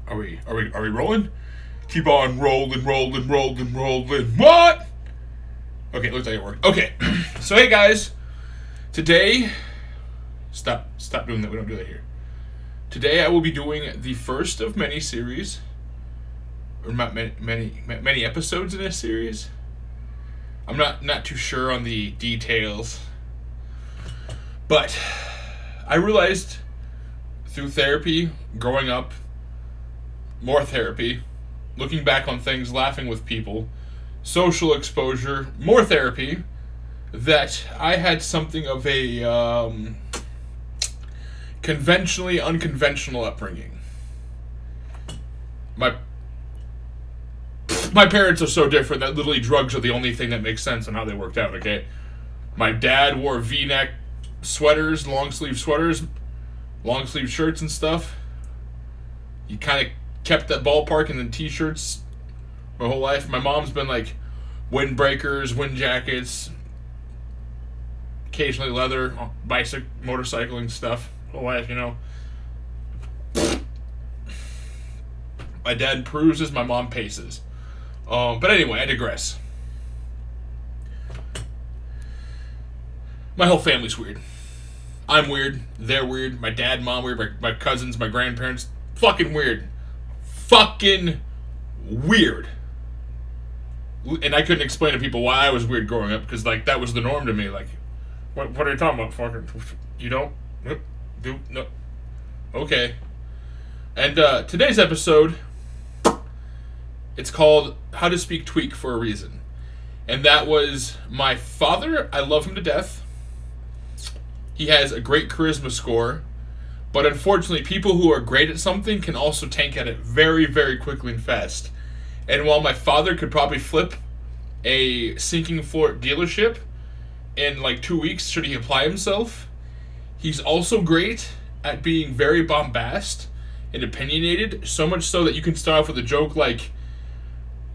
Are we rolling? Keep on rolling. What? Okay, it looks like it worked. Okay. So hey guys, today stop doing that. We don't do that here. Today I will be doing the first of many series, or not many episodes in this series. I'm not too sure on the details, but I realized through therapy, growing up, more therapy, looking back on things, laughing with people, social exposure, more therapy, that I had something of a conventionally unconventional upbringing. My parents are so different that literally drugs are the only thing that makes sense on how they worked out, okay? My dad wore V-neck sweaters, long-sleeve sweaters, long-sleeve shirts and stuff. He kind of kept that ballpark and then t-shirts my whole life. My mom's been like windbreakers, wind jackets, occasionally leather, motorcycling stuff. Whole life, you know. My dad peruses, my mom paces. But anyway, I digress. My whole family's weird. I'm weird. They're weird. My dad, mom weird. My cousins, my grandparents, fucking weird. Fucking weird. And I couldn't explain to people why I was weird growing up, because like that was the norm to me. Like, what are you talking about? Fucking, you don't do no. Okay. And today's episode, it's called "How to Speak Tweak for a Reason," and that was my father. I love him to death. He has a great charisma score, but unfortunately, people who are great at something can also tank at it very, very quickly and fast. And while my father could probably flip a sinking floor dealership in like 2 weeks should he apply himself, he's also great at being very bombast and opinionated, so much so that you can start off with a joke like,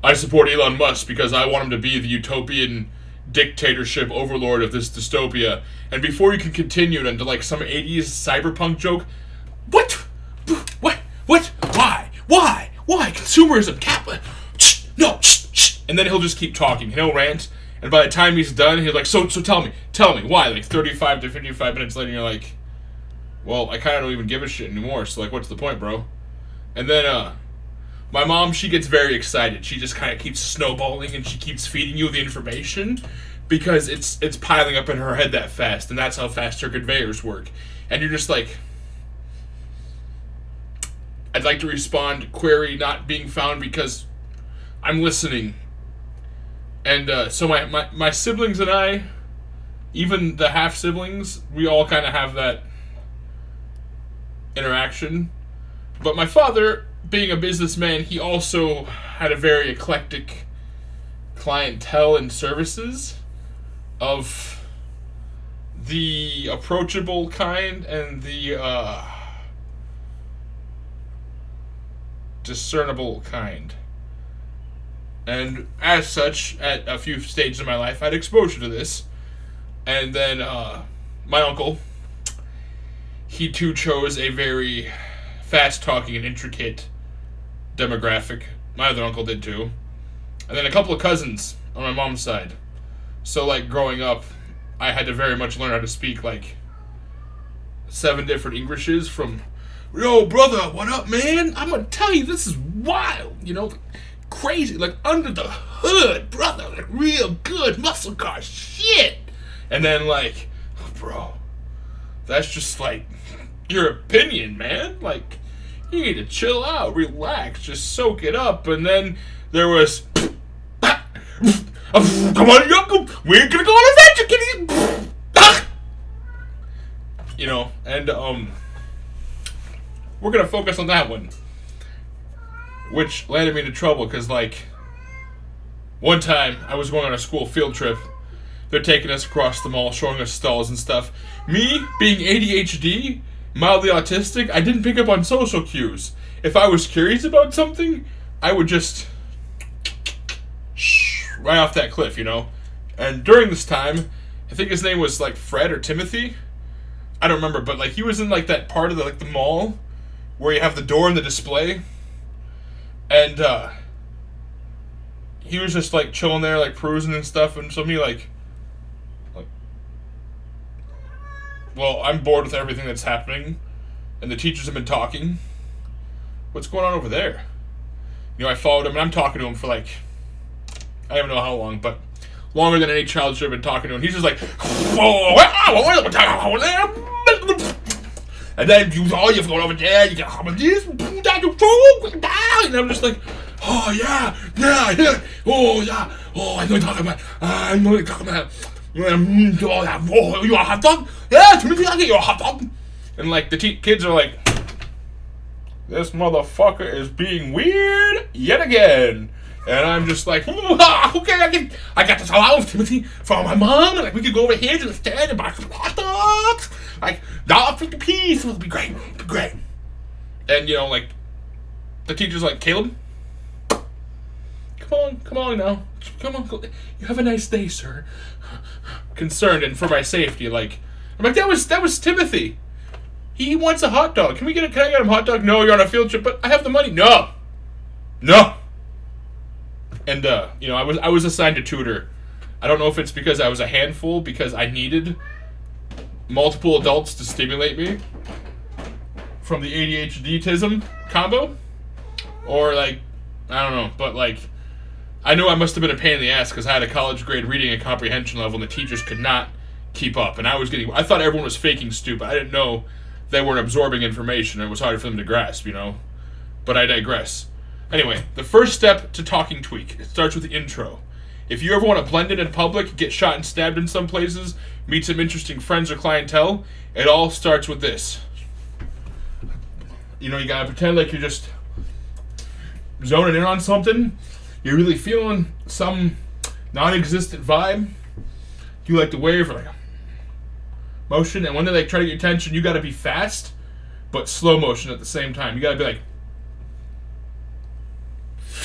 I support Elon Musk because I want him to be the utopian dictatorship overlord of this dystopia. And before you can continue it into like some 80s cyberpunk joke, what? Why? Consumerism, capital. No. And then he'll just keep talking. He'll rant. And by the time he's done, he's like, so tell me, why? Like 35 to 55 minutes later, you're like, well, I kind of don't even give a shit anymore. So like, what's the point, bro? And then, my mom, she gets very excited. She just kind of keeps snowballing and she keeps feeding you the information because it's piling up in her head that fast, and that's how fast her conveyors work. And you're just like, I'd like to respond, query not being found because I'm listening. And so my siblings and I, even the half-siblings, we all kind of have that interaction. But my father, being a businessman, he also had a very eclectic clientele and services of the approachable kind and the discernible kind. And as such, at a few stages of my life, I had exposure to this. And then my uncle, he too chose a very fast-talking and intricate demographic. My other uncle did too. And then a couple of cousins on my mom's side. So like growing up, I had to very much learn how to speak like 7 different Englishes, from, yo brother, what up man? I'm gonna tell you, this is wild, you know, crazy, like under the hood, brother, like real good muscle car shit. And then like, bro, that's just like your opinion, man. Like, you need to chill out, relax, just soak it up. And then there was, come on, Uncle, we ain't gonna go on an adventure, kitty. You know, and we're gonna focus on that one, which landed me into trouble because, like, one time I was going on a school field trip. They're taking us across the mall, showing us stalls and stuff. Me, being ADHD, mildly autistic, I didn't pick up on social cues. If I was curious about something, I would just right off that cliff, you know? And during this time, I think his name was like Fred or Timothy. I don't remember, but like he was in like that part of the mall where you have the door and the display. And he was just like chilling there, like perusing and stuff, and so me like, well, I'm bored with everything that's happening, and the teachers have been talking. What's going on over there? You know, I followed him, and I'm talking to him for like, I don't even know how long, but longer than any child should have been talking to him. He's just like, and then you have to go over there, you got this, and I'm just like, oh yeah, oh yeah, oh I know what you're talking about, I know what you're talking about. Oh, you want a hot dog? Yeah, Timothy, I'll get you a hot dog. And like the kids are like, this motherfucker is being weird yet again. And I'm just like, okay, I got this allowance, Timothy, from my mom. And like, we could go over here to the stand and buy some hot dogs. Like, $1.50 a piece. It'll be great. It'll be great. And, you know, like, the teacher's like, Caleb, come on now. Come on. You have a nice day, sir. Concerned and for my safety, like, I'm like, that was Timothy. He wants a hot dog. Can I get him a hot dog? No, you're on a field trip, but I have the money. No. And you know, I was assigned a tutor. I don't know if it's because I was a handful, because I needed multiple adults to stimulate me from the ADHD-tism combo, or like, I don't know, but like, I knew I must have been a pain in the ass because I had a college grade reading and comprehension level, and the teachers could not keep up, and I thought everyone was faking stupid. I didn't know they weren't absorbing information. It was hard for them to grasp, you know, but I digress. Anyway, the first step to talking tweak, it starts with the intro. If you ever want to blend in public, get shot and stabbed in some places, meet some interesting friends or clientele, it all starts with this. You know, you gotta pretend like you're just zoning in on something. You're really feeling some non-existent vibe. You like to wave or like motion, and when they like try to get your attention, you gotta be fast, but slow motion at the same time. You gotta be like,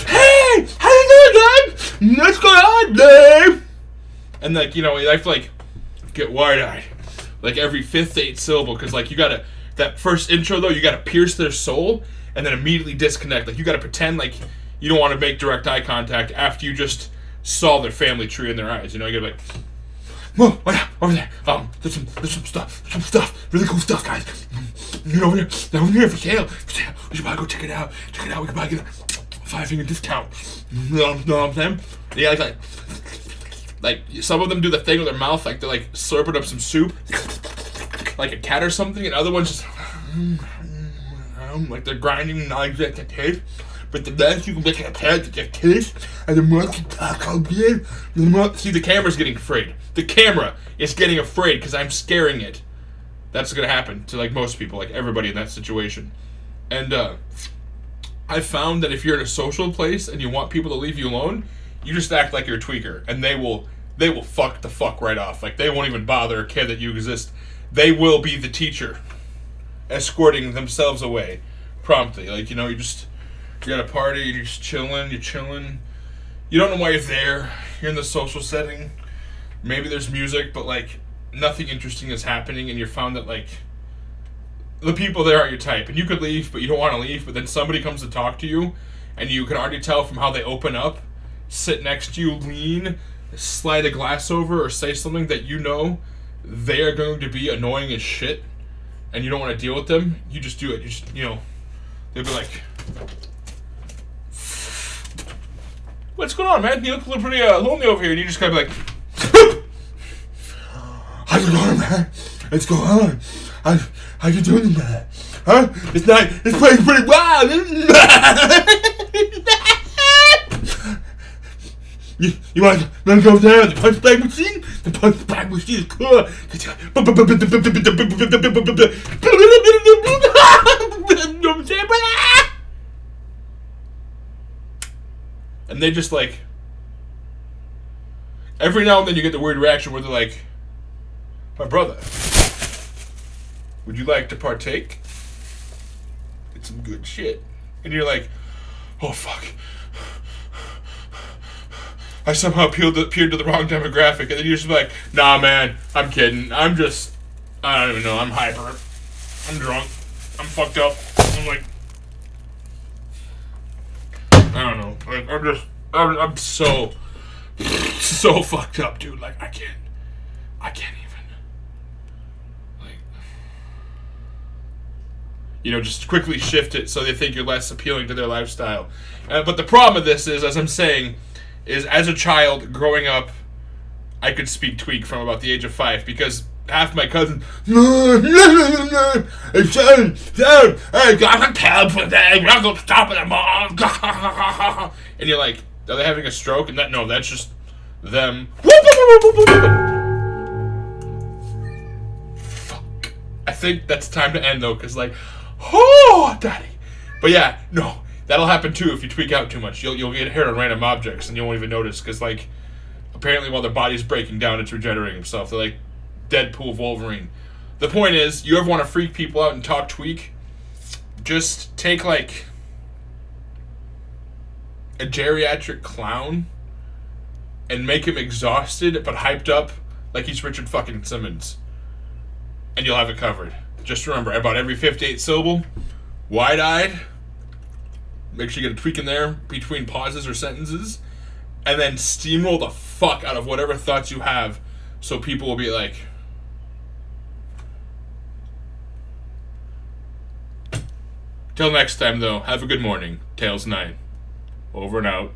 hey, how you doing, Dave? What's going on, Dave? And like, you know, you have to like get wide-eyed, like every fifth to eighth syllable, because like you gotta, that first intro though, you gotta pierce their soul and then immediately disconnect. Like you gotta pretend like you don't want to make direct eye contact after you just saw their family tree in their eyes. You know, you gotta be like, whoa, over there. There's some stuff, really cool stuff, guys. You know, over there for sale. We should probably go check it out. We could probably get a 5-finger discount. You know what I'm saying? Yeah, like some of them do the thing with their mouth, like they're like slurping up some soup, like a cat or something, and other ones just like they're grinding non-existent taste. But the less you can make a cat that taste, and the more you talk again, the more. See, the camera's getting afraid. The camera is getting afraid because I'm scaring it. That's gonna happen to like most people, like everybody in that situation. And I found that if you're in a social place and you want people to leave you alone, you just act like you're a tweaker, and they will fuck the fuck right off. Like they won't even bother or care that you exist. They will be the teacher, escorting themselves away promptly. Like, you know, you're at a party and you're just chilling. You don't know why you're there. You're in the social setting. Maybe there's music, but like nothing interesting is happening, and you found that like the people there aren't your type, and you could leave, but you don't want to leave. But then somebody comes to talk to you, and you can already tell from how they open up, sit next to you, lean, slide a glass over, or say something that you know they are going to be annoying as shit, and you don't want to deal with them. You just do it. You just, you know, they'll be like, "What's going on, man? You look pretty lonely over here," and you just kind of be like, "How's it going, man? What's going on? How you doing, man? Huh? It's not. It's playing pretty wild." You want to go down the punch bag machine? The punch bag machine is cool. And they just like, every now and then you get the weird reaction where they're like, "My brother, would you like to partake? It's some good shit." And you're like, "Oh fuck, I somehow appeared to the wrong demographic." And then you're just like, "Nah, man, I'm kidding. I don't even know. I'm hyper. I'm drunk. I'm fucked up." I'm like, Like, I'm so fucked up, dude. Like, I can't even. Like, you know, just quickly shift it so they think you're less appealing to their lifestyle. But the problem of this is, as I'm saying, is as a child growing up, I could speak tweak from about the age of 5 because half my cousins, I got a tab for that. I'm gonna stop it, mom. And you're like, are they having a stroke? And that's just them. Fuck. I think that's time to end though, because like, oh, daddy. But yeah, no, that'll happen too if you tweak out too much. You'll get hit on random objects and you won't even notice because like, apparently while their body's breaking down, it's regenerating itself. They're like Deadpool Wolverine. The point is, you ever want to freak people out and talk tweak? Just take like a geriatric clown and make him exhausted but hyped up like he's Richard fucking Simmons. And you'll have it covered. Just remember, about every 58th syllable, wide-eyed, make sure you get a tweak in there between pauses or sentences, and then steamroll the fuck out of whatever thoughts you have so people will be like... Till next time, though, have a good morning. Tails 9. Over and out.